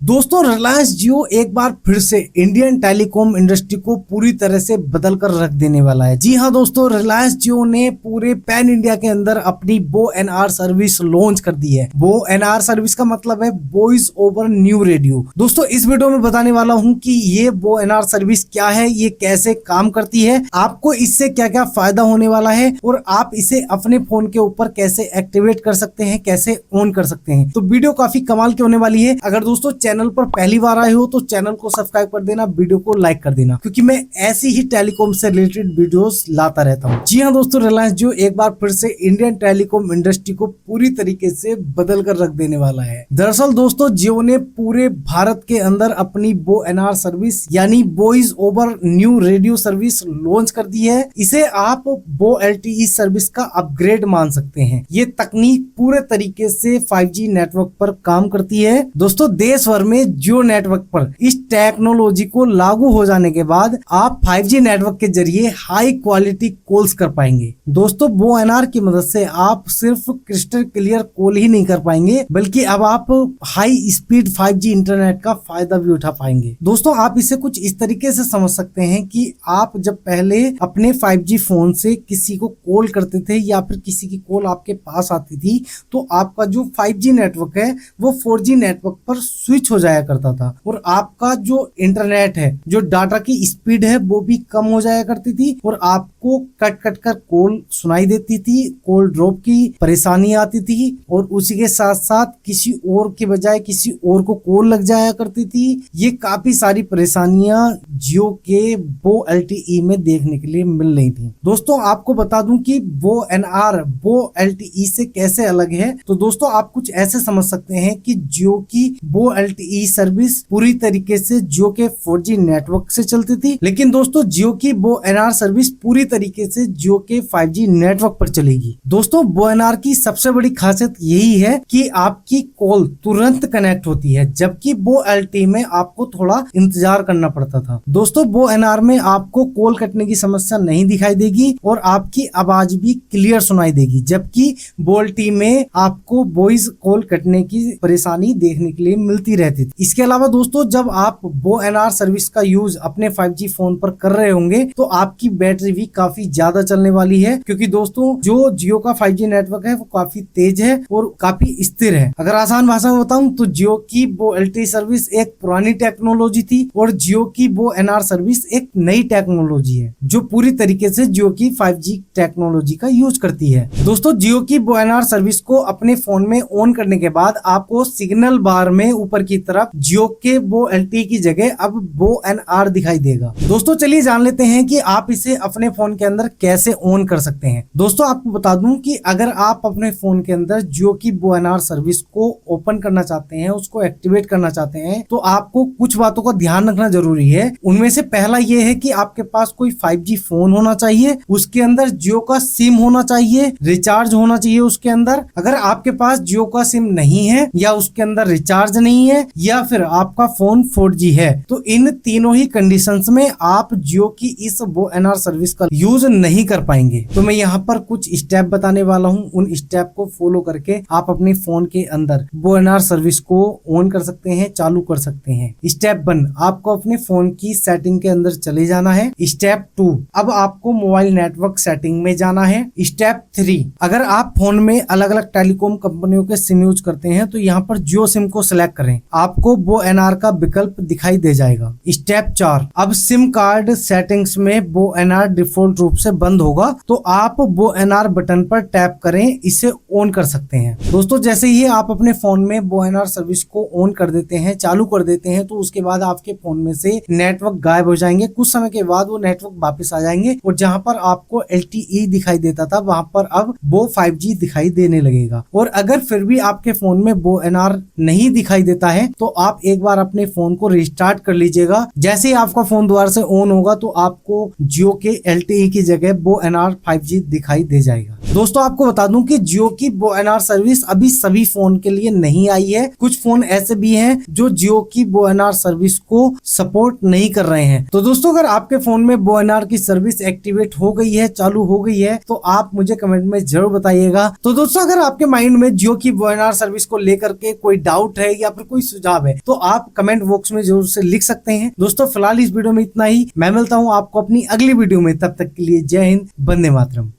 दोस्तों रिलायंस जियो एक बार फिर से इंडियन टेलीकॉम इंडस्ट्री को पूरी तरह से बदल कर रख देने वाला है। जी हां दोस्तों, रिलायंस जियो ने पूरे पैन इंडिया के अंदर अपनी बो एनआर सर्विस लॉन्च कर दी है। बो एनआर सर्विस का मतलब है वॉइस ओवर न्यू रेडियो। दोस्तों इस वीडियो में बताने वाला हूं कि ये बो एनआर सर्विस क्या है, ये कैसे काम करती है, आपको इससे क्या क्या फायदा होने वाला है और आप इसे अपने फोन के ऊपर कैसे एक्टिवेट कर सकते हैं, कैसे ऑन कर सकते हैं। तो वीडियो काफी कमाल की होने वाली है। अगर दोस्तों चैनल पर पहली बार आए हो तो चैनल को सब्सक्राइब कर देना, वीडियो को लाइक कर देना, क्योंकि मैं ऐसी ही टेलीकॉम से रिलेटेड वीडियोस लाता रहता हूं। जी हां दोस्तों, रिलायंस जियो एक बार फिर से इंडियन टेलीकॉम इंडस्ट्री को पूरी तरीके से बदल कर रख देने वाला है। दरअसल दोस्तों जियो ने पूरे भारत के अंदर अपनी बो एनआर सर्विस यानी voice over new radio service launch कर दी है। इसे आप बो एलटीई सर्विस का अपग्रेड मान सकते हैं। ये तकनीक पूरे तरीके से 5G नेटवर्क पर काम करती है। दोस्तों देश भर में जियो नेटवर्क पर इस टेक्नोलॉजी को लागू हो जाने के बाद आप 5G नेटवर्क के जरिए हाई क्वालिटी कॉल्स कर पाएंगे। दोस्तों बो एनआर की मदद से आप सिर्फ क्रिस्टल क्लियर कॉल ही नहीं कर पाएंगे, बल्कि अब आप हाई स्पीड 5G इंटरनेट का फायदा भी उठा पाएंगे। दोस्तों आप इसे कुछ इस तरीके से समझ सकते हैं कि आप जब पहले अपने 5G फोन से किसी को कॉल करते थे या फिर किसी की कॉल आपके पास आती थी, तो आपका जो 5G नेटवर्क है वो 4G नेटवर्क पर स्विच हो जाया करता था और आपका जो इंटरनेट है, जो डाटा की स्पीड है वो भी कम हो जाया करती थी और आपको कट कट कर कॉल सुनाई देती थी, कॉल ड्रॉप की परेशानी आती थी और उसी के साथ साथ किसी और के बजाय किसी और को कॉल लग जाया करती थी। ये काफी सारी परेशानियां जियो के बो एलटीई में देखने के लिए मिल रही थी। दोस्तों आपको बता दूं कि बो एनआर बो एलटीई से कैसे अलग है। तो दोस्तों आप कुछ ऐसे समझ सकते हैं कि जियो की बो एलटीई सर्विस पूरी तरीके से जियो के 4G नेटवर्क से चलती थी, लेकिन दोस्तों जियो की बो एनआर सर्विस पूरी तरीके से जियो के 5G नेटवर्क पर चलेगी। दोस्तों बो एनआर की सबसे बड़ी खासियत यही है कि आपकी कॉल तुरंत कनेक्ट होती है, जबकि बो एलटीई में आपको थोड़ा इंतजार करना पड़ता था। दोस्तों बो एनआर में आपको कॉल कटने की समस्या नहीं दिखाई देगी और आपकी आवाज भी क्लियर सुनाई देगी, जबकि बो एलटीई में आपको वॉइस कॉल कटने की परेशानी देखने के लिए मिलती रहती थी। इसके अलावा दोस्तों जब आप बो एनआर सर्विस का यूज अपने 5G फोन पर कर रहे होंगे तो आपकी बैटरी भी काफी ज्यादा चलने वाली है, क्योंकि दोस्तों जो जियो का 5G नेटवर्क है वो काफी तेज है और काफी स्थिर है। अगर आसान भाषा में बताऊं तो जियो की बो एलटीई सर्विस एक पुरानी टेक्नोलॉजी थी और जियो की बो एनआर सर्विस एक नई टेक्नोलॉजी है जो पूरी तरीके से जियो की 5G टेक्नोलॉजी का यूज करती है। दोस्तों जियो की बो एनआर सर्विस को अपने फोन में ऑन करने के बाद आपको सिग्नल बार में ऊपर की तरफ जियो के बो एलटीई की जगह अब बो एनआर दिखाई देगा। दोस्तों चलिए जान लेते हैं कि आप इसे अपने फोन के अंदर कैसे ऑन कर सकते हैं। दोस्तों आपको बता दूं कि अगर आप अपने फोन के अंदर जियो की बो एनआर सर्विस को ओपन करना चाहते हैं, उसको एक्टिवेट करना चाहते हैं, तो आपको कुछ बातों का ध्यान रखना जरूरी है। उनमें से पहला ये है कि आपके पास कोई 5G फोन होना चाहिए, उसके अंदर जियो का सिम होना चाहिए, रिचार्ज होना चाहिए उसके अंदर। अगर आपके पास जियो का सिम नहीं है या उसके अंदर रिचार्ज नहीं है या फिर आपका फोन 4G है, तो इन तीनों ही कंडीशंस में आप जियो की इस बो एनआर सर्विस का यूज नहीं कर पाएंगे। तो मैं यहाँ पर कुछ स्टेप बताने वाला हूँ, उन स्टेप को फॉलो करके आप अपने फोन के अंदर बो एनआर सर्विस को ऑन कर सकते हैं, चालू कर सकते हैं। स्टेप 1, आपको अपने फोन की सेटिंग के अंदर चले जाना है। स्टेप 2, अब आपको मोबाइल नेटवर्क सेटिंग में जाना है। स्टेप 3, अगर आप फोन में अलग अलग टेलीकॉम कंपनियों के सिम यूज करते हैं तो यहाँ पर जियो सिम को सिलेक्ट करें, आपको बो एनआर का विकल्प दिखाई दे जाएगा। स्टेप 4, अब सिम कार्ड सेटिंग्स में बो एनआर डिफॉल्ट रूप से बंद होगा, तो आप बो एनआर बटन पर टैप करें, इसे ऑन कर सकते हैं। दोस्तों जैसे ही आप अपने फोन में बो एनआर सर्विस को ऑन कर देते हैं, चालू कर देते हैं, तो उसके बाद आपके फोन में से नेटवर्क गायब हो जाएंगे। कुछ समय के बाद वो नेटवर्क वापस आ जाएंगे और जहां पर आपको एलटीई दिखाई देता था वहां पर अब बो 5G दिखाई देने लगेगा। और अगर फिर भी आपके फोन में बो एनआर नहीं दिखाई देता है तो आप एक बार अपने फोन को रिस्टार्ट कर लीजिएगा। जैसे ही आपका फोन दोबारा से ऑन होगा तो आपको जियो के एलटीई की जगह बो एनआर 5G दिखाई दे जाएगा। दोस्तों आपको बता दूं कि जियो की बो एनआर सर्विस अभी सभी फोन के लिए नहीं आई है। कुछ फोन ऐसे भी हैं जो जियो की बो एनआर सर्विस को सपोर्ट नहीं कर रहे हैं। तो दोस्तों अगर आपके फोन में बो एनआर की सर्विस एक्टिवेट हो गई है, चालू हो गई है, तो आप मुझे कमेंट में जरूर बताइएगा। तो दोस्तों अगर आपके माइंड में जियो की बो एनआर सर्विस को लेकर के कोई डाउट है या फिर कोई सुझाव है तो आप कमेंट बॉक्स में जरूर से लिख सकते हैं। दोस्तों फिलहाल इस वीडियो में इतना ही, मैं मिलता हूँ आपको अपनी अगली वीडियो में, तब तक के लिए जय हिंद, वंदे मातरम।